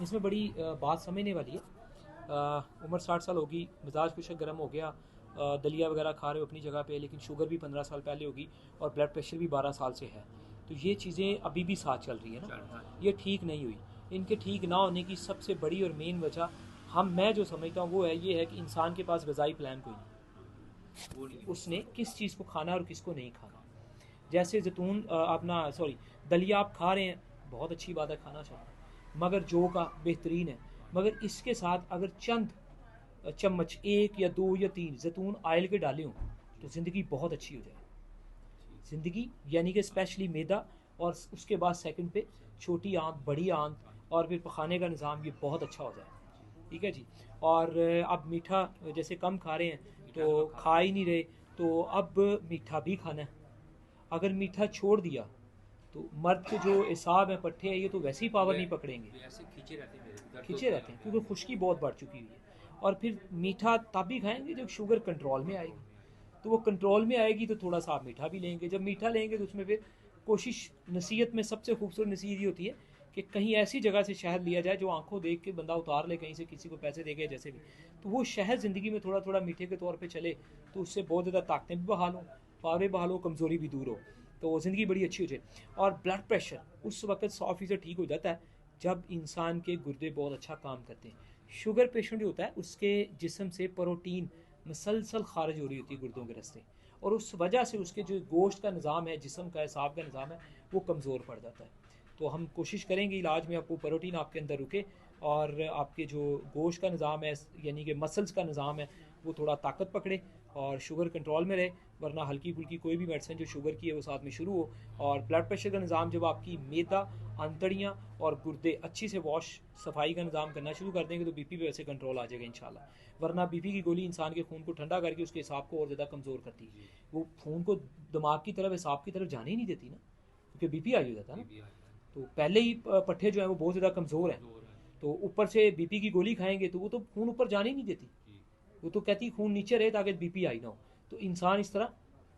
इसमें बड़ी बात समझने वाली है। उम्र 60 साल होगी, मिजाज कुछ गर्म हो गया, दलिया वगैरह खा रहे हो अपनी जगह पे, लेकिन शुगर भी 15 साल पहले होगी और ब्लड प्रेशर भी 12 साल से है। तो ये चीज़ें अभी भी साथ चल रही है ना, ये ठीक नहीं हुई। इनके ठीक ना होने की सबसे बड़ी और मेन वजह मैं जो समझता हूँ वो है ये है कि इंसान के पास ग़िज़ाई प्लान कोई नहीं, उसने किस चीज़ को खाना और किसको नहीं खाना। जैसे जैतून अपना सॉरी दलिया आप खा रहे हैं, बहुत अच्छी बात है, खाना चाहिए, मगर जो का बेहतरीन है, मगर इसके साथ अगर चंद चम्मच, एक या दो या तीन जैतून आयल के डाले हों तो ज़िंदगी बहुत अच्छी हो जाए। ज़िंदगी यानी कि स्पेशली मैदा, और उसके बाद सेकंड पे छोटी आंत, बड़ी आंत, और फिर पखाने का निज़ाम, ये बहुत अच्छा हो जाए। ठीक है जी। और अब मीठा जैसे कम खा रहे हैं तो खा ही नहीं रहे, तो अब मीठा भी खाना है। अगर मीठा छोड़ दिया तो मर्द के जो एसाब हैं, पट्टे हैं, ये तो वैसे ही पावर नहीं पकड़ेंगे, ऐसे खींचे रहते हैं मेरे भी, दर्द खींचे होता है रहते हैं, आगे क्योंकि खुश्की बहुत बढ़ चुकी हुई है। और फिर मीठा तब भी खाएंगे जब शुगर कंट्रोल में आएगी, तो वो कंट्रोल में आएगी तो थोड़ा सा आप मीठा भी लेंगे। जब मीठा लेंगे तो उसमें फिर कोशिश, नसीहत में सबसे खूबसूरत नसीहत ये होती है कि कहीं ऐसी जगह से शहद लिया जाए जो आंखों देख के बंदा उतार ले, कहीं से किसी को पैसे दे के, जैसे भी, तो वो शहद ज़िंदगी में थोड़ा थोड़ा मीठे के तौर पे चले, तो उससे बहुत ज़्यादा ताकतें भी बहाल हों, पावरें बहाल हो, कमज़ोरी भी दूर हो, तो ज़िंदगी बड़ी अच्छी हो जाए। और ब्लड प्रेशर उस वक्त 100% ठीक हो जाता है जब इंसान के गुर्दे बहुत अच्छा काम करते हैं। शुगर पेशेंट जो होता है उसके जिस्म से प्रोटीन मसलसल खारिज हो रही होती है गुर्दों के रास्ते, और उस वजह से उसके जो गोश्त का निज़ाम है, जिस्म का हिसाब का निज़ाम है, वो कमज़ोर पड़ जाता है। तो हम कोशिश करेंगे इलाज में आपको प्रोटीन आपके अंदर रुके, और आपके जो गोश्त का निज़ाम है, यानी कि मसल्स का निज़ाम है, वो थोड़ा ताकत पकड़े और शुगर कंट्रोल में रहे। वरना हल्की फुल्की कोई भी मेडिसिन जो शुगर की है वो साथ में शुरू हो। और ब्लड प्रेशर का निज़ाम जब आपकी मैदा, अंतड़ियाँ और गुर्दे अच्छी से वॉश, सफाई का निज़ाम करना शुरू कर देंगे तो बीपी पे वैसे कंट्रोल आ जाएगा इंशाल्लाह। वरना बीपी की गोली इंसान के खून को ठंडा करके उसके हिसाब को और ज़्यादा कमज़ोर करती है, वो खून को दिमाग की तरफ, हिसाब की तरफ जाने ही नहीं देती ना, क्योंकि बीपी आ जाता है ना। बीपी आ जाता है। तो पहले ही पट्टे जो हैं वो बहुत ज़्यादा कमज़ोर हैं, जोर है। तो ऊपर से बीपी की गोली खाएंगे तो वो तो खून ऊपर जाने ही नहीं देती, जी। वो तो कहती खून नीचे रहे ताकि बीपी आई ना हो। तो इंसान इस तरह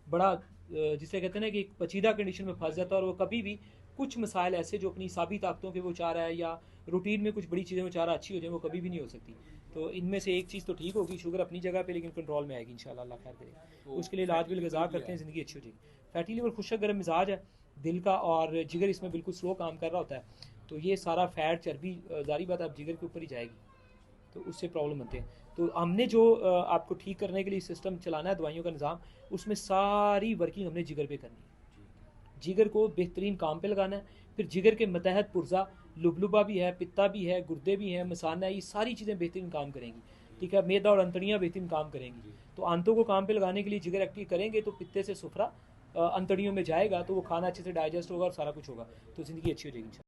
बड़ा जिसे कहते हैं ना कि एक पचीदा कंडीशन में फंस जाता है, और वो कभी भी कुछ मसाइल ऐसे जो अपनी हिसाबी ताकतों के वो चाह रहा है, या रूटीन में कुछ बड़ी चीज़ें वो चाह रहा अच्छी हो जाए, वो कभी भी नहीं हो सकती। तो इनमें से एक चीज़ तो ठीक होगी, शुगर अपनी जगह पे, लेकिन कंट्रोल में आएगी इंशाल्लाह, अल्लाह खैर करेगा। तो उसके लिए इलाज फैटी बिल लीवर गज़ा भी करते है। हैं, ज़िंदगी अच्छी हो जाएगी। फैटी लीवर खुशक गर्म मिजाज है दिल का, और जिगर इसमें बिल्कुल स्लो काम कर रहा होता है, तो ये सारा फैट, चर्बी, जारी बात है, अब जिगर के ऊपर ही जाएगी, तो उससे प्रॉब्लम बनते हैं। तो हमने जो आपको ठीक करने के लिए सिस्टम चलाना है, दवाइयों का निज़ाम, उसमें सारी वर्किंग हमने जिगर पे करनी है। जिगर को बेहतरीन काम पे लगाना है। फिर जिगर के मतहत पुर्जा, लुबलुबा भी है, पित्ता भी है, गुर्दे भी हैं, मसाना है, ये सारी चीज़ें बेहतरीन काम करेंगी। ठीक है, मैदा और अंतड़ियाँ बेहतरीन काम करेंगी। जी। तो आंतों को काम पे लगाने के लिए जिगर एक्टिव करेंगे तो पित्ते से सुफरा अंतड़ियों में जाएगा, तो वो खाना अच्छे से डाइजेस्ट होगा और सारा कुछ होगा, तो ज़िंदगी अच्छी हो जाएगी।